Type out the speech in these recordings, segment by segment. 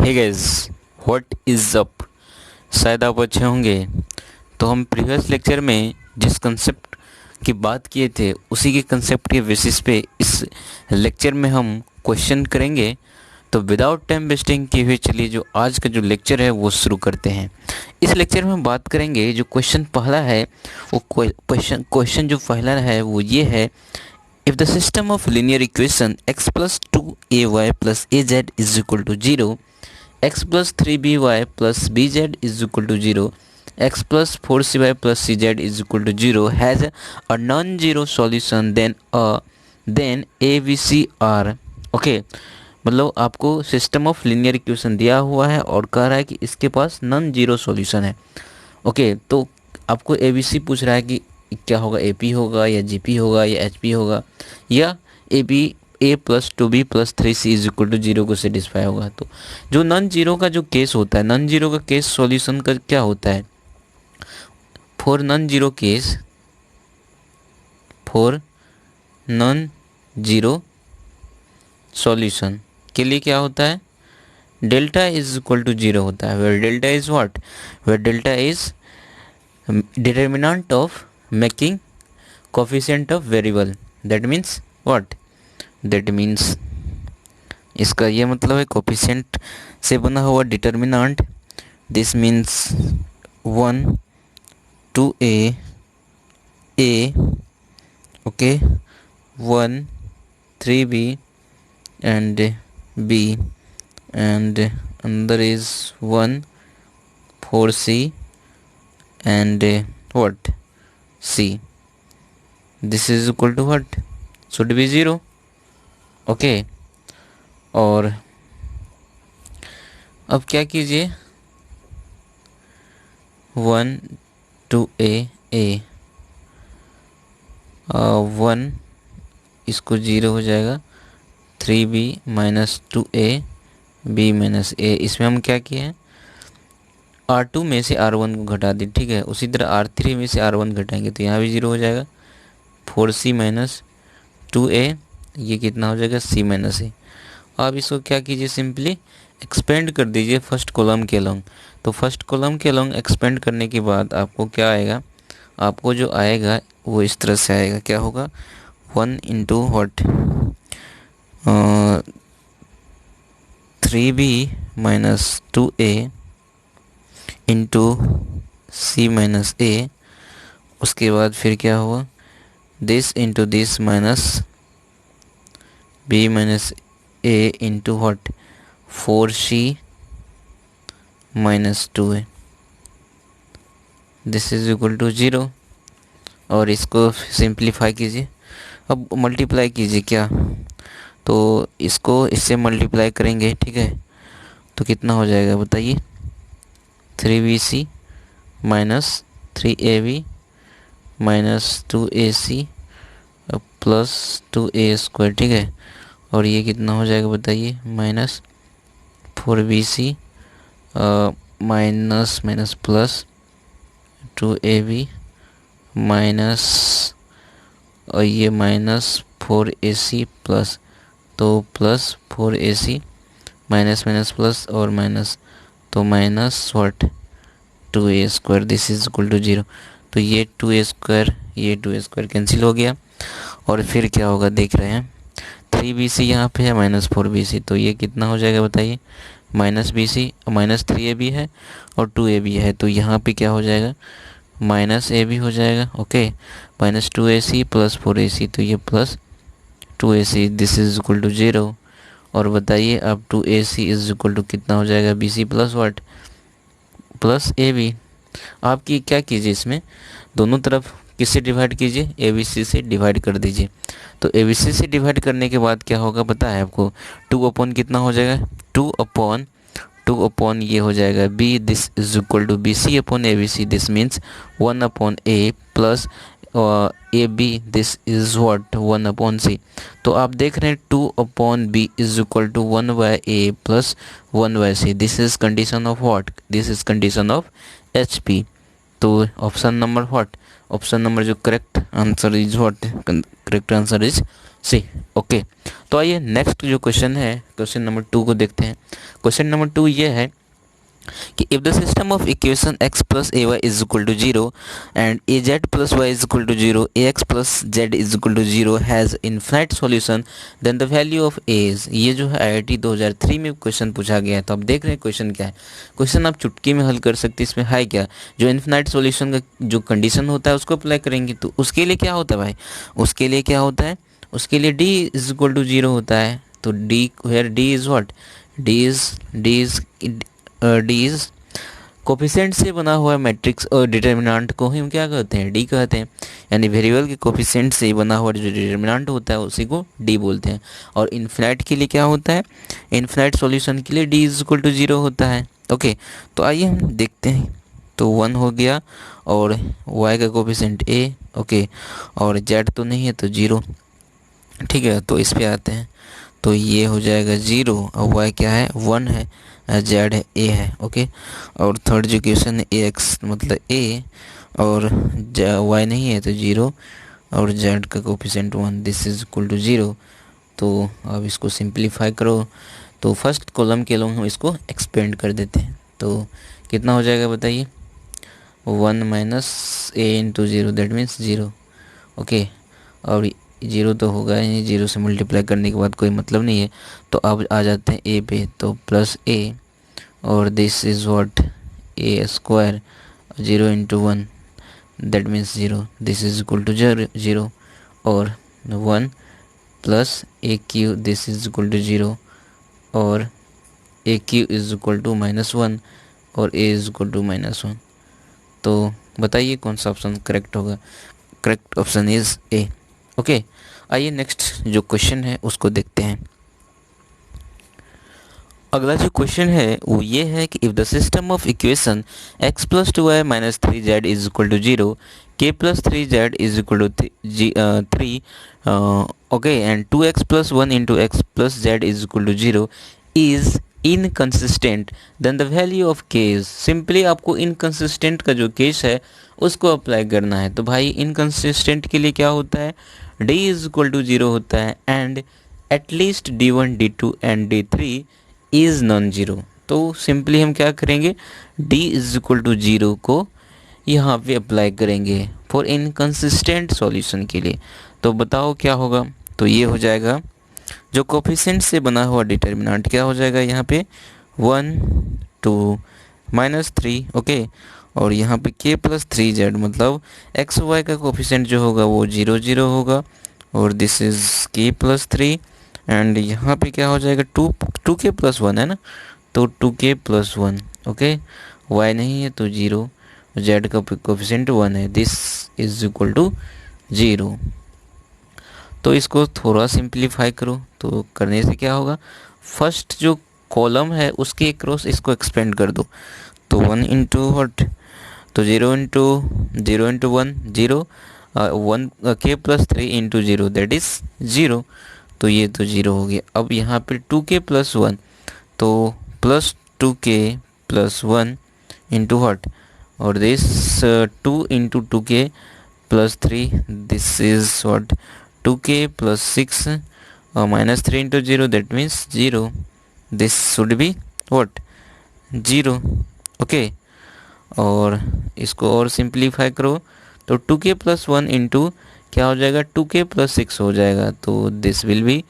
Hey guys, what is up. शायद आप अच्छे होंगे। तो हम प्रीवियस लेक्चर में जिस कंसेप्ट की बात किए थे उसी के कंसेप्ट के बेसिस पे इस लेक्चर में हम क्वेश्चन करेंगे। तो विदाउट टाइम वेस्टिंग किए हुए चलिए जो आज का जो लेक्चर है वो शुरू करते हैं। इस लेक्चर में हम बात करेंगे जो क्वेश्चन पहला है वो क्वेश्चन जो पहला है वो ये है, if the system of linear equation x plus 2ay plus az is equal to 0, x plus 3by plus bz is equal to 0, x plus 4cy plus cz is equal to 0 has a non-zero solution, then a b c are okay। मतलब आपको system of linear equation दिया हुआ है और कह रहा है कि इसके पास नॉन जीरो सॉल्यूशन है। ओके, तो आपको ए बी सी पूछ रहा है कि क्या होगा, ए पी होगा या जी पी होगा या एच पी होगा या A B A plus two B plus three C is equal to zero को सेटिस्फाई होगा। तो जो नॉन जीरो का जो केस होता है, नॉन जीरो का केस सॉल्यूशन का क्या होता है, for non zero case, for non zero solution के लिए क्या होता है, delta is equal to zero होता है। Where delta is what, where delta is determinant of making coefficient of variable, that means what, that means इसका ये मतलब है कोफिशिएंट से बना हुआ determinant. This means 1 2a okay, 1 3b and b and another is 1 4c and what, c, this is equal to what, should be 0। Okay, और अब क्या कीजिए, 1 2a 1 इसको 0 हो जाएगा, 3b minus 2a b minus a। इसमें हम क्या किए हैं, R2 में से R1 को घटा दी, ठीक है। उसी तरह R3 में से R1 घटाएंगे तो यहाँ भी 0 हो जाएगा। 4c माइनस 2a, ये कितना हो जाएगा, c माइनस a। आप इसको क्या कीजिए, सिंपली एक्सपेंड कर दीजिए फर्स्ट कॉलम के अलोंग। तो फर्स्ट कॉलम के अलोंग एक्सपेंड करने के बाद आपको क्या आएगा, आपको जो आएगा वो इस तरह से आएगा, क्या होगा, 1 into what, 3b minus 2a into c minus a. उसके बाद फिर क्या हुआ, this into this minus b minus a into what, 4c minus 2a, this is equal to 0। और इसको सिंप्लीफाई कीजिए, अब मल्टीप्लाई कीजिए क्या, तो इसको इससे मल्टीप्लाई करेंगे, ठीक है। तो कितना हो जाएगा बताइए, 3bc minus 3ab minus 2ac plus 2a square, ठीक है। और ये कितना हो जाएगा बताइए, minus 4bc minus minus plus 2ab minus, और ये माइनस 4ac प्लस, तो plus 4ac minus minus plus और माइनस, तो minus what, 2a square, this is equal to 0। तो ये 2a स्क्वायर, ये 2a स्क्वायर कैंसिल हो गया। और फिर क्या होगा देख रहे हैं, 3bc यहाँ पे है माइनस 4bc, तो ये कितना हो जाएगा बताइए, माइनस bc माइनस 3ab है और 2ab है, तो यहाँ पे क्या हो जाएगा, माइनस ab हो जाएगा। Okay, minus 2ac plus 4ac, तो ये plus 2ac, this is equal to 0। और बताइए अब 2ac इज इक्वल टू कितना हो जाएगा, bc plus what, plus ab। आपकी क्या कीजिए, इसमें दोनों तरफ किससे डिवाइड कीजिए, abc से डिवाइड कर दीजिए। तो abc से डिवाइड करने के बाद क्या होगा पता है आपको, 2 अपॉन कितना हो जाएगा, 2 अपॉन ये हो जाएगा b, this is equal to bc upon abc, this means 1 upon a plus a b, this is what 1 upon c. तो आप देख रहे हैं 2 upon b is equal to 1 by a plus 1 by c, this is condition of what, this is condition of H P. तो option number what, option number जो correct answer is what, correct answer is c. Okay, तो आइए next जो question है, question number 2 को देखते हैं। Question number 2 ये है कि if the system of equation x plus A Y is equal to zero and A Z plus Y is equal to zero, A X plus Z is equal to zero has infinite solution then the value of A is. ये जो है IIT 2003 में question पूछा गया है। तो आप देख रहे हैं क्वेश्चन क्या है। क्वेश्चन आप चुटकी में हल कर सकते हैं। इसमें है क्या, जो इनफाइनाइट सॉल्यूशन का जो कंडीशन होता है उसको अप्लाई करेंगे। तो उसके लिए क्या होता है भाई, उसके लिए क्या होता है, उसके लिए D is equal to zero होता है। तो D where D is what, D is coefficient से बना हुआ मैट्रिक्स और डिटर्मिनेंट को ही हम क्या कहते हैं, डी कहते हैं। यानी वेरिएबल के कोफिशिएंट से बना हुआ जो डिटर्मिनेंट होता है उसी को डी बोलते हैं। और इनफिनाइट के लिए क्या होता है, इनफिनाइट सॉल्यूशन के लिए D is equal to zero होता है। ओके, तो आइए हम देखते हैं। तो 1 हो गया और y का कोफिशिएंट a, ओके, और z तो नहीं है तो 0। ठीक है, तो इस पे आते हैं। तो ये हो जाएगा 0 और y क्या है 1 है, z है a है। ओके, और थर्ड जो क्वेश्चन है ax मतलब a और y नहीं है तो 0 और z का coefficient 1, this is equal to 0। तो अब इसको सिंप्लीफाई करो। तो फर्स्ट कॉलम के लोग हम इसको एक्सपेंड कर देते हैं। तो कितना हो जाएगा बताइए, 1 minus a into 0 that means 0। Okay, और 0 तो होगा ही नहीं, 0 से मल्टीप्लाई करने के बाद कोई मतलब नहीं है। तो अब आ जाते हैं a पे, तो प्लस a और this is what a square, 0 into 1 that means 0, this is equal to 0 और 1 plus a Q this is equal to 0 और a Q is equal to -1 और a इज इक्वल टू -1। तो बताइए कौन सा ऑप्शन करेक्ट होगा। Correct option is a. Okay, आइए next जो क्वेश्चन है उसको देखते हैं। अगला जो क्वेश्चन है वो ये है कि if the system of equation x plus 2y minus 3z is equal to 0, k plus 3z is equal to 3, okay, and 2x plus 1 into x plus z is equal to 0 is inconsistent then the value of k is. Simply आपको inconsistent का जो case है उसको apply करना है। तो भाई inconsistent के लिए क्या होता है, d इज इक्वल टू 0 होता है and at least d1 d2 and d3 is non zero. तो सिंपली हम क्या करेंगे, d इज इक्वल टू 0 को यहाँ पे अप्लाई करेंगे फॉर इनकंसिस्टेंट सॉल्यूशन के लिए। तो बताओ क्या होगा। तो ये हो जाएगा जो कोफिशिएंट से बना हुआ डिटर्मिनेंट क्या हो जाएगा यहाँ पे 1 2 -3, ओके, और यहाँ पे k प्लस 3z मतलब एक्स वाई का कोफिशिएंट जो होगा वो 0 0 होगा और this is k plus 3 and यहाँ पे क्या हो जाएगा 2k प्लस 1 है ना, तो 2k प्लस 1, ओके, y नहीं है तो 0, z का कोफिशिएंट 1 है, दिस इज इक्वल टू 0। तो इसको थोड़ा सिंप्लीफाई करो। तो करने से क्या होगा, फर्स्ट जो कॉलम है उसके क्रॉस इसको एक्सपेंड कर दो। तो 1 इंटू वट, तो 0 into 1 0, 1 k plus 3 into 0 that is 0। तो ये तो 0 हो गया। अब यहाँ पे 2k प्लस 1, तो plus 2k plus 1 into what, और this 2 into 2k plus 3 this is what 2k plus 6 और minus 3 into 0 that means 0, this should be what 0, okay. और इसको और सिंप्लीफाई करो तो 2k प्लस 1 इंटू क्या हो जाएगा 2k प्लस 6 हो जाएगा, तो this will be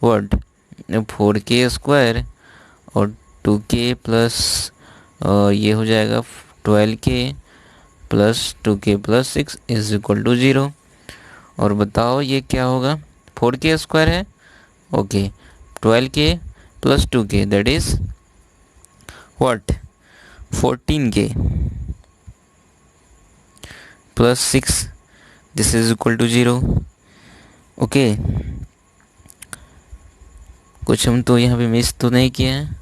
what 4k square और 2k प्लस ये हो जाएगा 12k plus 2k plus 6 is equal to 0। और बताओ ये क्या होगा, 4k स्क्वायर है, okay, 12k plus 2k that is what 14k plus 6 this is equal to 0, okay. कुछ हम तो यहाँ पे मिस तो नहीं किए हैं,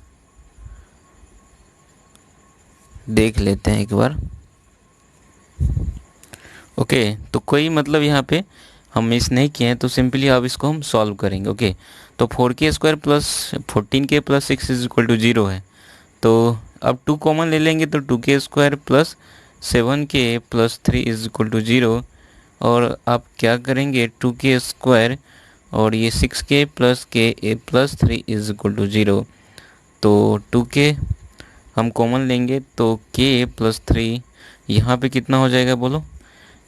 देख लेते हैं एक बार। ओके, तो कोई मतलब यहाँ पे हम मिस नहीं किए हैं, तो सिंपली अब इसको हम सॉल्व करेंगे। ओके, तो 4k square plus 14k plus 6 is equal to 0 है। तो अब 2 कॉमन ले लेंगे तो 2k square plus 7k plus 3 is equal to 0। और आप क्या करेंगे 2k स्क्वायर और ये 6k प्लस के ए प्लस 3 इज इक्वल टू 0। तो 2k हम कॉमन लेंगे तो k प्लस 3 यहाँ पे कितना हो जाएगा बोलो,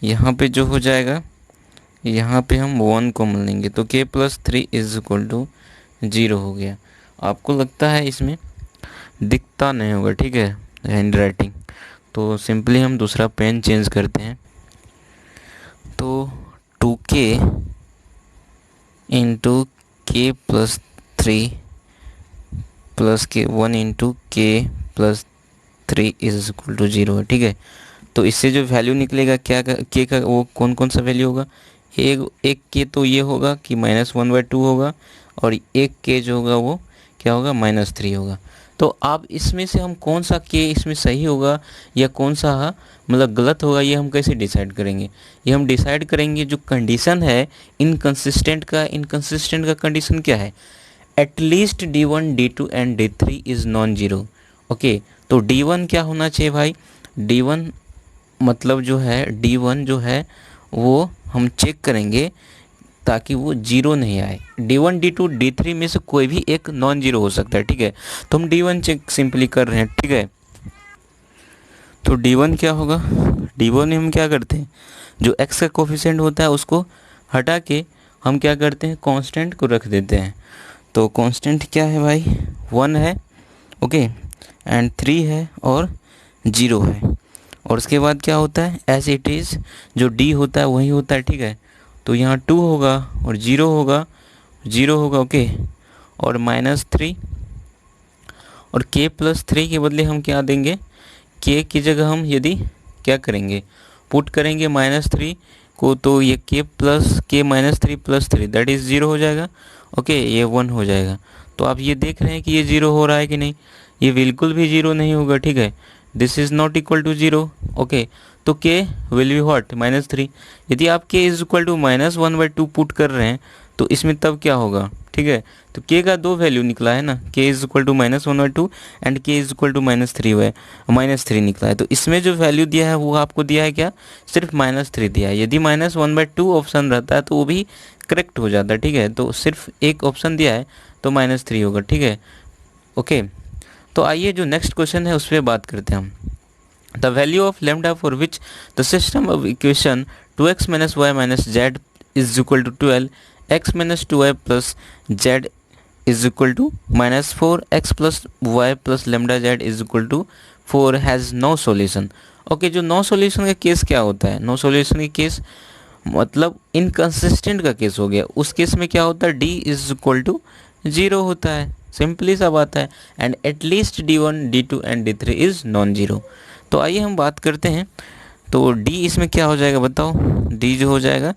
यहाँ पे जो हो जाएगा, यहाँ पे हम 1 कॉमन लेंगे तो k plus 3 is equal to 0 हो गया। आपको लगता है इसमें दिखता नहीं होगा, ठीक है, हैंड राइटिंग, तो सिंपली हम दूसरा पेन चेंज करते हैं। तो 2k इंटू के प्लस 3 प्लस के 1 इंटू के प्लस 3 इज इक्वल टू 0 है, ठीक है। तो इससे जो वैल्यू निकलेगा क्या के का वो कौन कौन सा वैल्यू होगा, एक के तो ये होगा कि -1/2 होगा, और एक के जो होगा वो क्या होगा, -3 होगा। तो आप इसमें से हम कौन सा के इसमें सही होगा या कौन सा मतलब गलत होगा, ये हम कैसे डिसाइड करेंगे, ये हम डिसाइड करेंगे जो कंडीशन है इनकंसिस्टेंट का कंडीशन क्या है, at least D1 D2 and D3 is non zero. Okay, तो D1 क्या होना चाहिए भाई, D1 मतलब जो है D1 जो है वो हम चेक करेंगे ताकि वो जीरो नहीं आए। D1 D2 D3 में से कोई भी एक नॉन जीरो हो सकता है, ठीक है। तो हम D1 चेक सिंपली कर रहे हैं, ठीक है। तो D1 क्या होगा, D1 में हम क्या करते हैं, जो x का कोफिशिएंट होता है उसको हटा के हम क्या करते हैं, कांस्टेंट को रख देते हैं। तो कांस्टेंट क्या है भाई, 1 है, ओके, एंड 3 है और 0 है। और उसके बाद क्या होता है, एज इट इज़ जो D होता है वही होता है, ठीक है। तो यहाँ 2 होगा और 0 होगा, 0 होगा, ओके, और -3 और k प्लस 3 के बदले हम क्या देंगे, k की जगह हम यदि क्या करेंगे, पुट करेंगे -3 को, तो ये k -3 प्लस 3 दैट इज़ 0 हो जाएगा, ओके, ये 1 हो जाएगा। तो आप ये देख रहे हैं कि ये 0 हो रहा है कि नहीं, ये बिल्कुल भी 0 नहीं होगा, ठीक है, this is not equal to 0, okay. तो k विल बी व्हाट, -3। यदि आप k is equal to -1/2 put कर रहे हैं तो इसमें तब क्या होगा, ठीक है। तो k का दो वैल्यू निकला है ना, k is equal to -1/2 and k is equal to -3 निकला है। तो इसमें जो वैल्यू दिया है वो आपको दिया है क्या, सिर्फ -3 दिया है। यदि -1/2 ऑप्शन रहता है तो वो भी करेक्ट हो जाता है, ठीक है। तो सिर्फ एक ऑप्शन दिया है तो -3 होगा, ठीक है, ओके। तो आइए जो नेक्स्ट क्वेश्चन है उस पर बात करते हैं हम। The value of lambda for which the system of equation 2x minus y minus z is equal to 12, x minus 2y plus z is equal to -4x plus y plus lambda z is equal to 4 has no solution। Okay, जो no solution का case क्या होता है, no solution का case मतलब inconsistent का case हो गया। उस केस में क्या होता है, d इज इक्वल टू 0 होता है, सिंपली सा बात है, and at least D1 D2 and D3 is non zero. तो आइए हम बात करते हैं। तो D इसमें क्या हो जाएगा बताओ, D जो हो जाएगा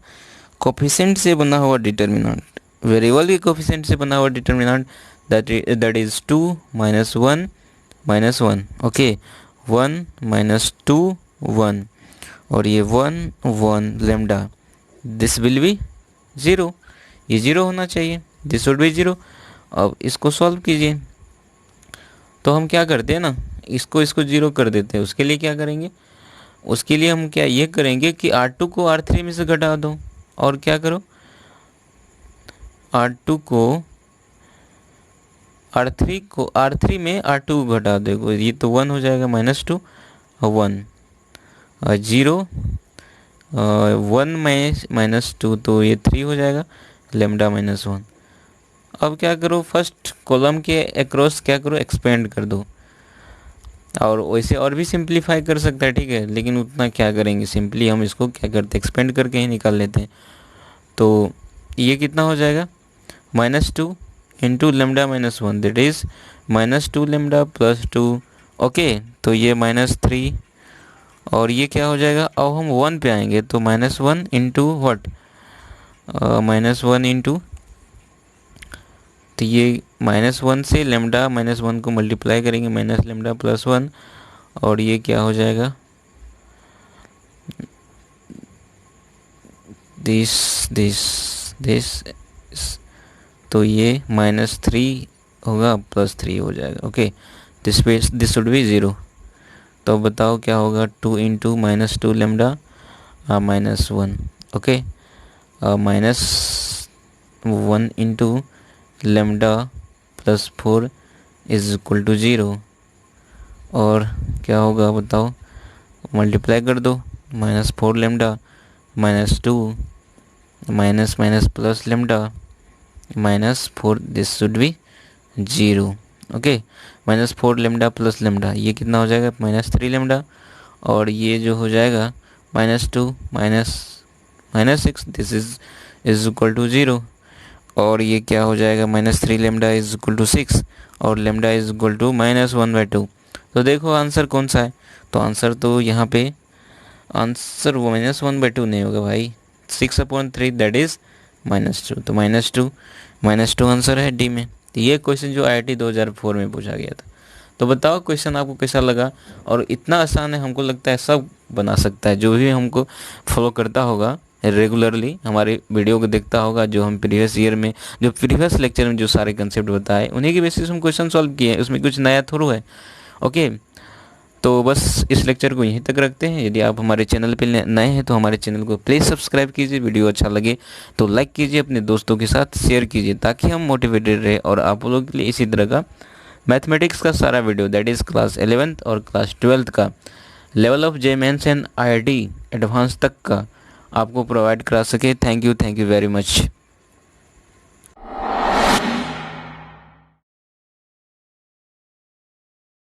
कोफिशिएंट से बना हुआ डिटर्मिनेंट, वेरिएबल के कोफिशिएंट से बना हुआ डिटर्मिनेंट, दैट इज 2 -1 -1, ओके, 1 -2 1, और ये 1 1 लेमडा, दिस विल बी 0, ये 0 होना चाहिए, दिस वुड बी 0। अब इसको सॉल्व कीजिए। तो हम क्या करते हैं ना, इसको 0 कर देते हैं। उसके लिए क्या करेंगे, उसके लिए हम क्या ये करेंगे कि R2 को R3 में से घटा दो, और क्या करो, R2 को R3 में R2 को घटा दो, ये तो 1 हो जाएगा, -2 1 0 1 में -2 तो ये 3 हो जाएगा, लेमडा -1। अब क्या करो, फर्स्ट कॉलम के अक्रॉस क्या करो, एक्सपेंड कर दो, और वैसे और भी सिंप्लीफाई कर सकता है, ठीक है, लेकिन उतना क्या करेंगे, सिंपली हम इसको क्या करते हैं, एक्सपेंड करके ही निकाल लेते हैं। तो ये कितना हो जाएगा, -2 into lambda -1 that is -2 lambda plus 2, okay. तो ये -3, और ये क्या हो जाएगा, अब हम 1 पे आएंगे तो -1 इंटू व्हाट, -1 इंटू, तो ये -1 से लेमडा -1 को मल्टीप्लाई करेंगे, माइनस लेमडा प्लस 1, और ये क्या हो जाएगा, दिस, तो ये -3 होगा प्लस 3 हो जाएगा, ओके, दिस शुड बी 0। तो बताओ क्या होगा, 2 into -2 lambda -1, okay, 1 into lambda plus 4 is equal to 0। और क्या होगा बताओ, मल्टीप्लाई कर दो, -4 lambda -2 minus minus plus lambda -4, this should be 0। Okay, -4 lambda plus lambda, ये कितना हो जाएगा, -3 लेमडा। और ये जो हो जाएगा -2 -6, दिस इज इक्वल टू 0। और ये क्या हो जाएगा, -3 लेमडा इज इक्वल टू 6 और लेमडा इज इक्वल टू -1/2। तो देखो आंसर कौन सा है, तो आंसर तो यहाँ पे आंसर -1/2 नहीं होगा भाई, 6/3 दैट इज -2। तो -2 आंसर है डी में। तो ये क्वेश्चन जो IIT 2004 में पूछा गया था। तो बताओ क्वेश्चन आपको कैसा लगा, और इतना आसान है, हमको लगता है सब बना सकता है, जो भी हमको फॉलो करता होगा रेगुलरली, हमारे वीडियो को देखता होगा, जो हम प्रीवियस ईयर में, जो प्रीवियस लेक्चर में जो सारे कंसेप्ट बताए उन्हीं की बेसिस हम क्वेश्चन सॉल्व किए हैं, उसमें कुछ नया थोड़ा है। ओके, तो बस इस लेक्चर को यहीं तक रखते हैं। यदि आप हमारे चैनल पे नए हैं तो हमारे चैनल को प्लीज़ सब्सक्राइब कीजिए, वीडियो अच्छा लगे तो लाइक कीजिए, अपने दोस्तों के साथ शेयर कीजिए, ताकि हम मोटिवेटेड रहे और आप लोगों के लिए इसी तरह का मैथमेटिक्स का सारा video, that is class 11th और क्लास 12th का level of J mains and IIT advance तक का आपको प्रोवाइड करा सके। Thank you very much.